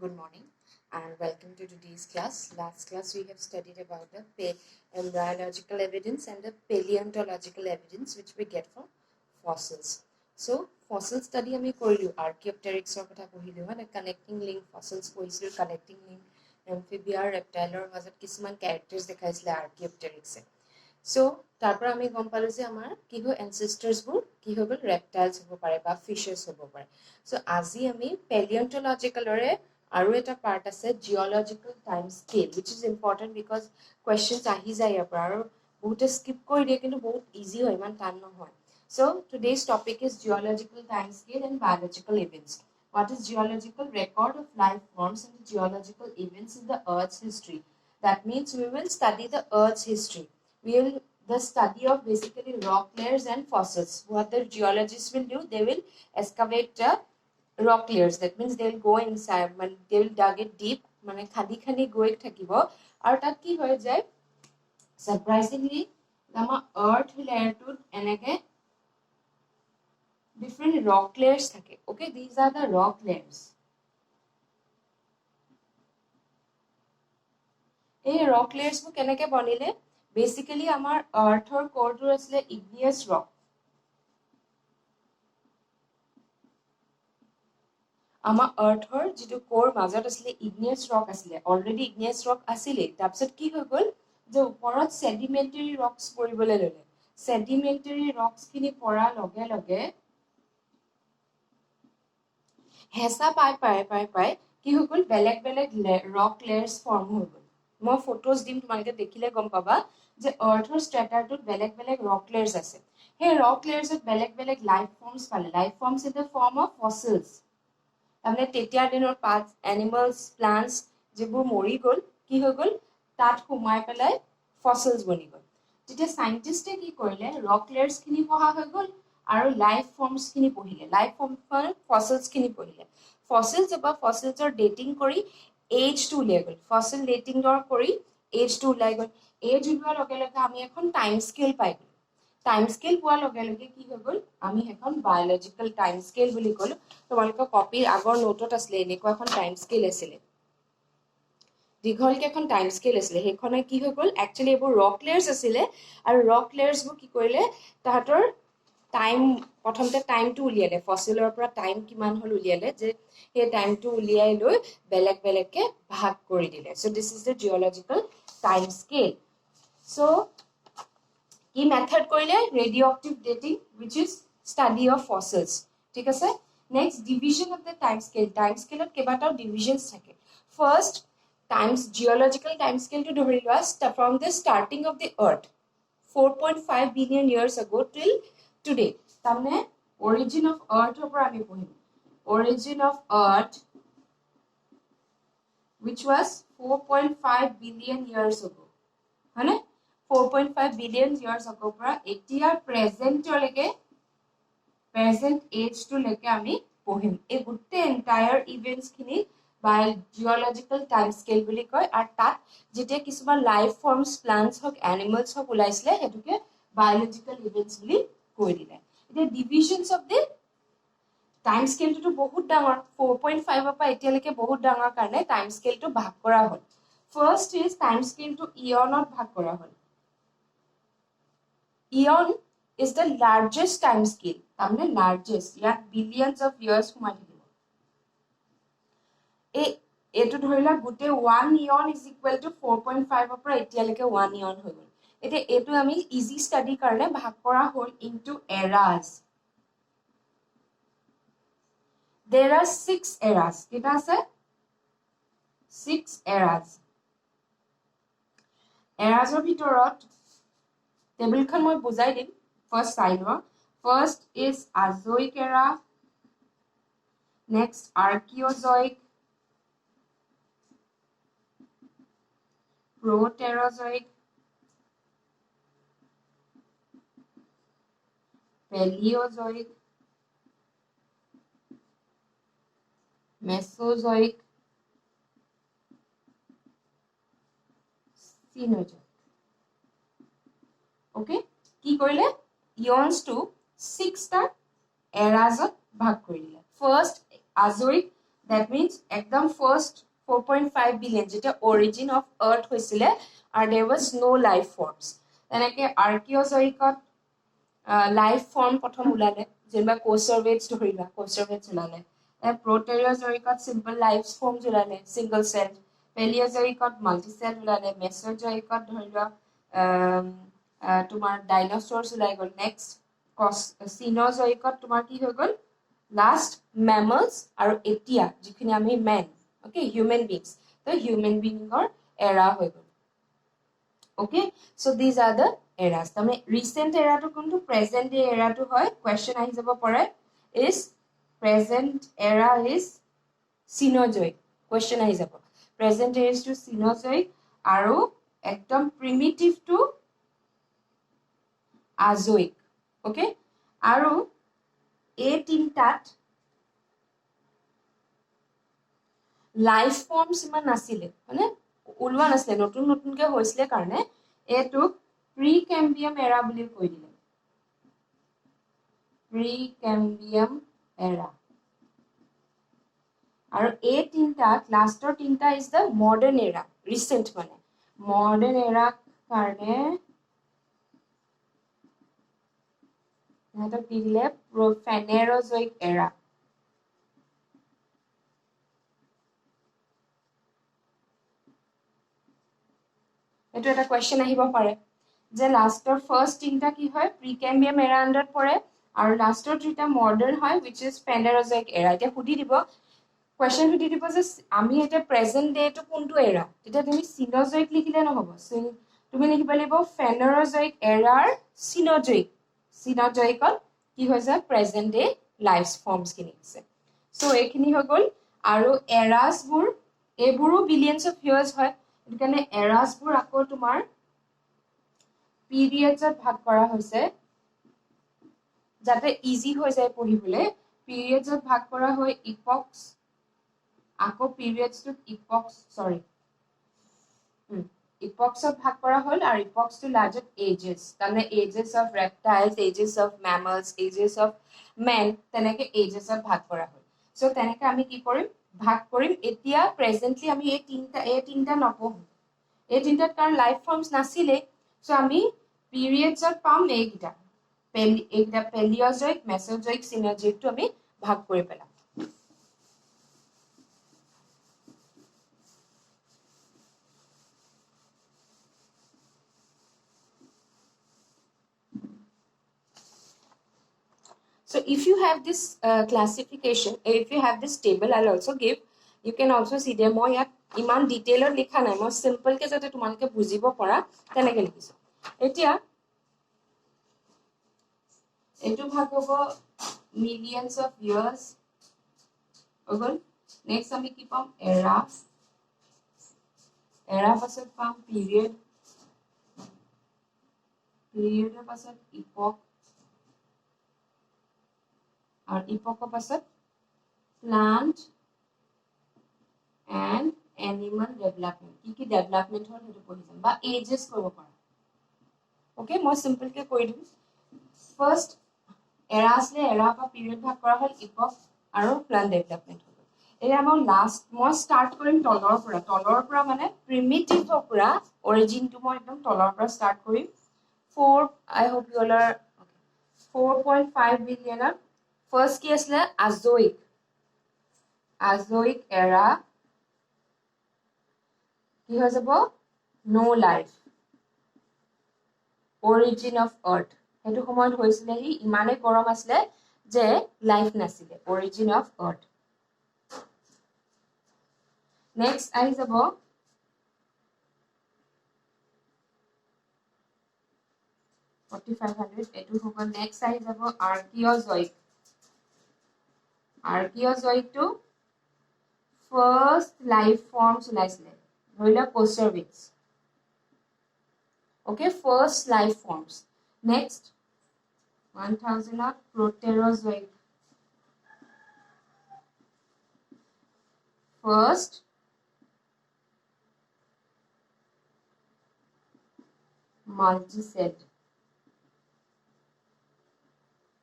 Good morning and welcome to today's class. Last class we have studied about the embryological evidence and the paleontological evidence which we get from fossils. So fossil study ami korilu Archaeopteryx or kotha kohilu hone connecting link fossils koisilu connecting link amphibia reptile or mazat kisuman characters dekhaisile Archaeopteryx e. So tarpor ami gom palu je amar ki ho ancestors bur ki hogol reptiles hobo pare ba fishes hobo pare. So আজি আমি paleontological ore আৰু এটা part আছে geological time scale which is important because questions আহি যায় ইয়াৰ পৰা আৰু বহুতে স্কিপ কৰি দিয়ে কিন্তু বহুত ইজি হয় ইমান টান নহয় so today's topic is geological time scale and biological events. What is geological? Record of life forms and geological events in the earth's history. That means we will study the earth's history. We will the study of basically rock layers and fossils. What the geologists will do, they will excavate rock layers. That means they will go inside, they will dug it deep, মানে খালি খালি গৈ থাকিব আৰু তাত কি হৈ যায় surprisingly আমাৰ earth layerটোত এনেকে different rock layers থাকে. Okay, these are the rock layers. এই rock layers বোৰ কেনেকে বনিলে basically আমাৰ earthৰ core টো আছিলে igneous rock. আমাৰ earthৰ যেটো core মাজত আছিলে igneous rock আছিলে already igneous rock আছিলে তাৰপিছত কি হৈ গল যে ওপৰত sedimentary rocks পৰিবলৈ ললে sedimentary rocks খিনি পৰা লগে লগে হেঁচা পাই কি হৈ গল বেলেগ বেলেগ rock layers form হৈ গল মই ফটোজ দিম তোমালোকে দেখিলে গম পাবা যে earthৰ strataটোত বেলেগ বেলেগ rock layers আছে সেই rock layers বেলেগ বেলেগ life forms পালে life forms in the form of fossils তাহলে তেতিয়াৰ দিনৰ পাৰ্টস এনিমেলস প্লান্টস যেবোৰ মৰি গল কি হৈ গল তাত সোমাই পেলাই ফসিলস বনি গল তেতিয়া সাইন্টিস্টে কি কৰিলে ৰক লেয়াৰ্স খিনি পঢ়া হৈ গল আৰু লাইফ ফৰ্মস খিনি পঢ়িলে লাইফ ফৰ্ম ফসিলস খিনি পঢ়িলে ফসিলস বা ফসিলসৰ ডেটিং কৰি এজ টু উলিয়াই গল ফসিল ডেটিংৰ কৰি এজ টু উলাই গল এজ উলোৱাৰ লগে লগে আমি এখন টাইম স্কেল পাই গল টাইম স্কেল পোৱাৰ লগে লগে কি হৈ গল আমি এখন বায়োলজিক্যাল টাইম স্কেল বুলি কলো তোমালোকৰ কপিৰ আগৰ নোটত আছিলে এনেকুৱা এখন টাইম স্কেল আছিলে দীঘলকে এখন টাইম স্কেল আছিলে হেখনে কি হৈ গল একচুয়ালি এবোৰ ৰক লেয়াৰ্স আছিলে আৰু ৰক লেয়াৰ্স বোৰ কি কৰিলে তাহাতৰ টাইম প্ৰথমতে টাইমটো উলিয়ালে ফসিলৰ পৰা টাইম কিমান হল উলিয়ালে যে সেই টাইমটো উলিয়াই লৈ বেলেগ বেলেগকে ভাগ কৰি দিলে so this is the geological time scale so কি মেথড কৰিলে radioactive dating which is study of fossils ঠিক আছে next division of the time স্কেলত কেইবাটাও ডিভিজনছ থাকে ফাৰ্স্ট টাইমস জিঅলজিক্যাল টাইম স্কেলটো ধৰি লোৱা from the starting of the earth 4.5 billion years ago till today তাৰমানে origin of earth পৰা আমি পঢ়িম origin of earth which was 4.5 billion years ago হয়নে 4.5 billion years ago পৰা এতিয়া present age to leke ami pohim e gutte entire events khini by geological time scale buli koy ar tat jete kisuma life forms plants hok animals hok ulaisle hetuke biological events buli koi dile eta divisions of the time scale to bahut dangor 4.5 pa etia leke bahut dangor karne time scale to bhag kora hol first is time scale to eon ot bhag kora hol eon is the largest time scale tamne largest yak billions of years humai thakib etu dhorila gute 1 eon is equal to 4.5 opra etia leke 1 eon hoy gol ete etu ami easy study karne bhag kora hol into eras there are 6 eras keta ase 6 eras eras or bitorot table khan moi bujai dim first side one first is Azoic era next Archaeozoic Proterozoic Paleozoic Mesozoic Cenozoic okay কি কৰিলে eons to 6 টা eras ত ভাগ কৰি দিলে first Azoic that means ekdom first 4.5 billion jeta origin of earth hoisile and there was no life forms teneke archaeozoic life form prothom ulale jeba conservates dhorila conservates ulale proterozoic simple life forms ulale single cell paleozoic multi cell ulale mesozoic dhorila তোমার dinosaurs উলাই গল next সিনোজয়িকত তোমাৰ কি হৈ গল last mammals আৰু এতিয়া যিখিনি আমি main okay human beings তো হিউম্যান বিংৰ এৰা হৈ গল okay so this are the eras তাৰমানে ৰিসেন্ট এৰাটো কোনটো প্ৰেজেন্ট ডে এৰাটো হয় কোৱেশ্চন আহি যাব পাৰে is present era is Cenozoic question আহি যাব present era is to Cenozoic আৰু একদম primitive to azoic okay aru a tintat life forms iman nasile mane ulwa nasile notun notun ke hoisile karone a to precambrian era boli koi dile precambrian era aru a tintat laster tinta is the modern era recent mane modern era karone Another period, Phanerozoic era. Eto eta question ahibo pare. Je laster first tinta ki hoy Precambrian era under pore aru laster trita modern hoy which is Phanerozoic era. Eta hudi dibo question hudi dibo je ami eta present day to kuntu era. Eta tumi Cenozoic likhile no hobo. Tumi likhiba libo Phanerozoic era Cenozoic. Cenozoic কি হৈছে present day life ফৰ্মস কিনি আছে so এইখিনি হৈ গল আৰু এৰাছবোৰ এইবোৰো billions of years হয় একাৰণে এৰাছবোৰ আকৌ তোমাৰ পিৰিয়ডছত ভাগ কৰা হৈছে যাতে ইজি হৈ যায় পঢ়িবলৈ পিৰিয়ডছত ভাগ কৰা হয় ইপক্স আকৌ পিৰিয়ডছটো ইপক্স সৰি epochs of ভাগ কৰা হল আৰু epochs to larger ages তাৰমানে ages of reptiles ages of mammals ages of men তেনেকে ages of ভাগ কৰা হল সো তেনেকে আমি কি কৰিম ভাগ কৰিম এতিয়া প্ৰেজেন্টলি আমি এই তিনটা নপঢ়ো এই তিনটাত কাৰণ লাইফ ফৰ্মস নাছিলে সো আমি পিৰিয়ডছত পাম এইকিটা পেলিওজয়িক মেসোজয়িক সিনোজয়িকটো আমি ভাগ কৰি পেলাম So if you have this classification, if you have this table, I'll also give. You can also see there more yat iman detail or likha nai more simple ke jate tumanke bujibo pora teneke likhiso. Etia etu bhag hobo millions of years. Okay. Next ami ki pam era pasat pam period pasat epoch और epoch pasat plant and animal development ki development hol hetu pohijam ba ages koribo para okay more simple ke koi dim first eras le era pa period bhag kora hol epoch aru plant development hol এই আমার last মই start কৰিম তলৰ পৰা মানে primitive পৰা origin two মই একদম তলৰ পৰা স্টাৰ্ট কৰিম 4 I hope you all are 4.5 billion First কি আসলে azoic era কি হৈ যাব no life origin of earth হেতু সময়ত হৈছিলে হি ইমানে গৰম আসলে যে লাইফ নাছিলে origin of earth next আহি যাব 4500 এটু হ'ব next আহি যাব Archaeozoic to first life forms ulaisile dhorila Procervix okay first life forms next 1000 of Proterozoic first multi-celled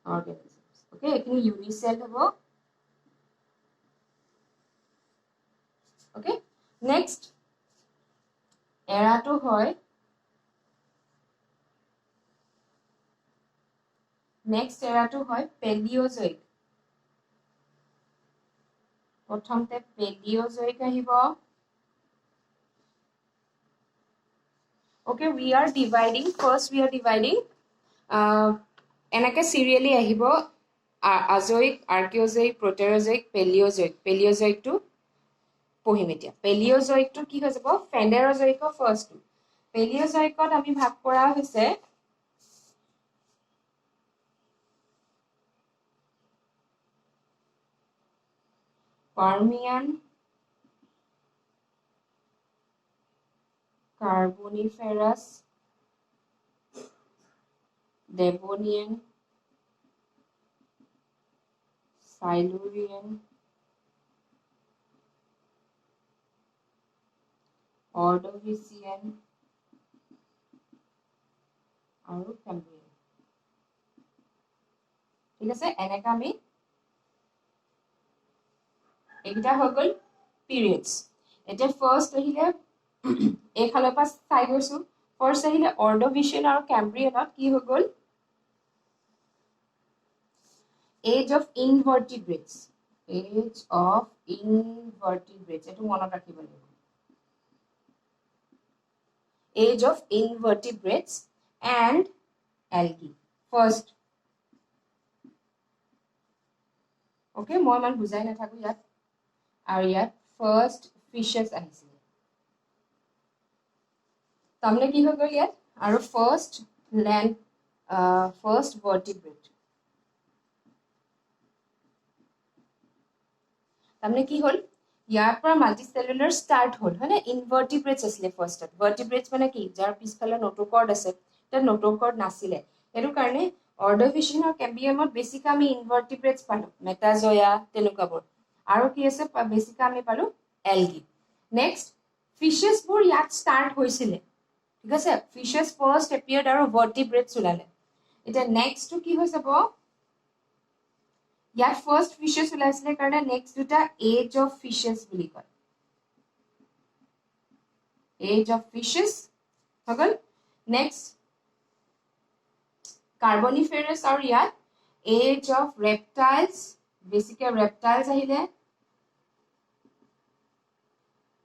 organisms okay ekini unicell hobo Okay, next era to hoy next era to hoy Paleozoic. প্ৰথমতে Paleozoic আহিব. Okay, we are dividing এনেকে serially আহিব Azoic, Archaeozoic, Proterozoic, Paleozoic. Paleozoic to পঢ়িম এতিয়া. Paleozoic to কি হৈ যাব Phanerozoic first. Paleozoic আমি ভাগ কৰা হৈছে Permian, Carboniferous, Devonian, Silurian, Ordovician আৰু Cambrian. ঠিক আছে এনেকা আমি এইটা হৈ গল periods. এতিয়া first আহিলে এই খালৰ পৰা চাই গৈছো first আহিলে Ordovician আৰু Cambrianত কি হৈ গল age of invertebrates. Age of invertebrates এটো মনত ৰাখিব লাগিব. Age of invertebrates and algae first. Okay, মই মান বুজাই নাথাকো ইয়াত আৰু ইয়াত first fishes আহিছিল তাৰমানে কি হৈ গল ইয়াত আৰু first land first vertebrate তাৰমানে কি হল ইয়াৰ পৰা মাল্টিসেলুলাৰ স্টাৰ্ট হল হয়নে ইনভাৰ্টিব্ৰেটছ আছিলে ফাৰ্ষ্টত ভাৰ্টিব্ৰেটছ মানে কি যাৰ পিছফালে নোটোকৰ্ড আছে তাৰ নোটোকৰ্ড নাছিলে এটো কাৰণে অৰ্ডোফিচিয়ান আৰু ক্যাম্বিয়ামত বেছিকৈ আমি ইনভাৰ্টিব্ৰেটছ পালো মেটাজয়া তেনেকুৱাবোৰ আৰু কি আছে বেছিকৈ আমি পালো এলগি নেক্সট ফিশেছ বোৰ ইয়াত স্টাৰ্ট হৈছিল ঠিক আছে ফিশেছ ফাৰ্ষ্ট এপিয়াৰ্ড আৰু ভাৰ্টিব্ৰেটছ ওলালে এটা নেক্সট টু কি হৈ যাব ইয়াত ফাৰ্ষ্ট ফিশেছ ওলাইছিলে কাৰণে নেক্সট দুটা এজ অফ ফিশেছ বুলি কয় এজ অফ ফিশেছ হগল নেক্সট কাৰ্বনিফেৰাছ আৰু ইয়াত এজ অফ ৰেপটাইলছ বেছিকৈ ৰেপটাইলছ আহিলে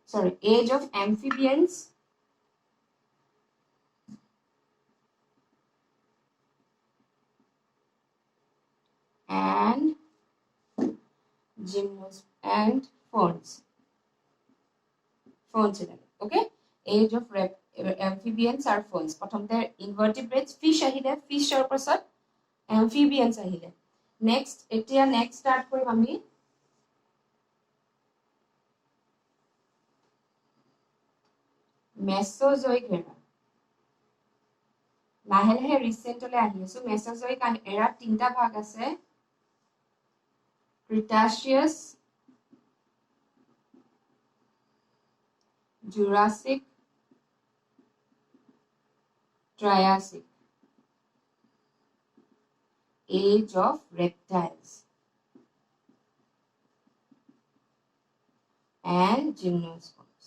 sorry age of amphibians and gymnos and ferns okay age of amphibians are ferns প্ৰথমতে invertebrates fish আহিলে fishৰ পাছত amphibians আহিলে next এতিয়া next start কৰিম আমি Mesozoic era. লাহে লাহে ৰিসেন্টলে আহি আছো Mesozoic era তিনটা ভাগ আছে Cretaceous, Jurassic, Triassic. Age of reptiles and gymnosperms.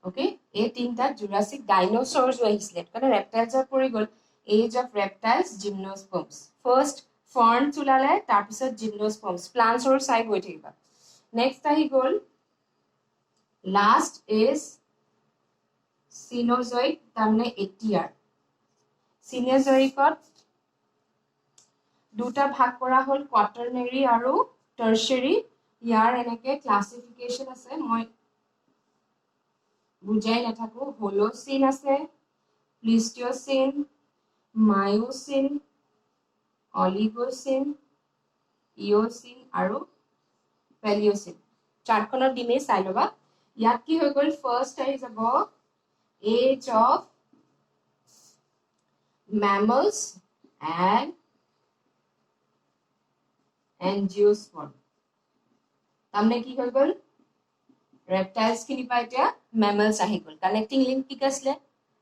Okay, এই তিনটা Jurassic dinosaurs আহিছিল কাৰণ reptiles পৰি গল age of reptiles gymnosperms first ferns ওলালে তাৰ পিছত gymnosperms plants or চাই গৈ থাকিবা next আহি গল last is Cenozoic তাৰমানে এতিয়াৰ Cenozoicত দুটা ভাগ কৰা হল quaternary আৰু tertiary ইয়াৰ এনেকে ক্লাসিফিকেশন আছে মই বুজাই নাথাকো হোলোচিন আছে প্লিস্টিওচিন মায়োচিন অলিগোচিন ইওচিন আৰু প্যালিওচিন চাৰ্টখনত দিমে চাই লবা ইয়াত কি হৈ গল ফাৰ্স্ট আহি যাব age of mammals and angiosperm তামনে কি হৈ গল reptiles খিনি পাইতিয়া mammals আহি গল কানেক্টিং লিংক কি আছিল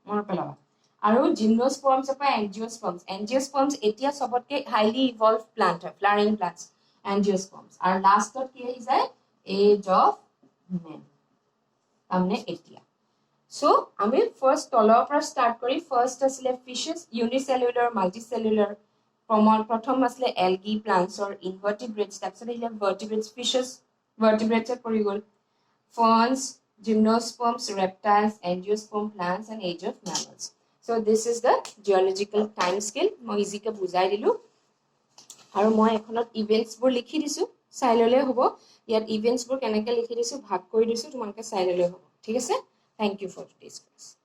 মনত পেলাবা আৰু gymnosperms অপা angiosperms এতিয়া সবতকে highly evolved plant হয় flowering plants angiosperms. Our last thought here is a age of men. So, আমি first তলৰ পৰা start কৰি first আছিলে fishes, unicellular, multicellular. প্ৰথম আছিলে algae, plants or invertebrates. তাৰপিছত আহিলে vertebrates, fishes, vertebrates পৰি গ'ল. Ferns, gymnosperms, reptiles, angiosperm plants and age of mammals. So this is the geological time scale. মই ইজিকে বুজাই দিলো আৰু মই এখনত ইভেন্টস বোৰ লিখি দিছো চাই ললে হ'ব ইয়াত ইভেন্টস বোৰ কেনেকৈ লিখি দিছো ভাগ কৰি দিছো তোমালোকে চাই ললে হ'ব ঠিক আছে Thank you for today's class.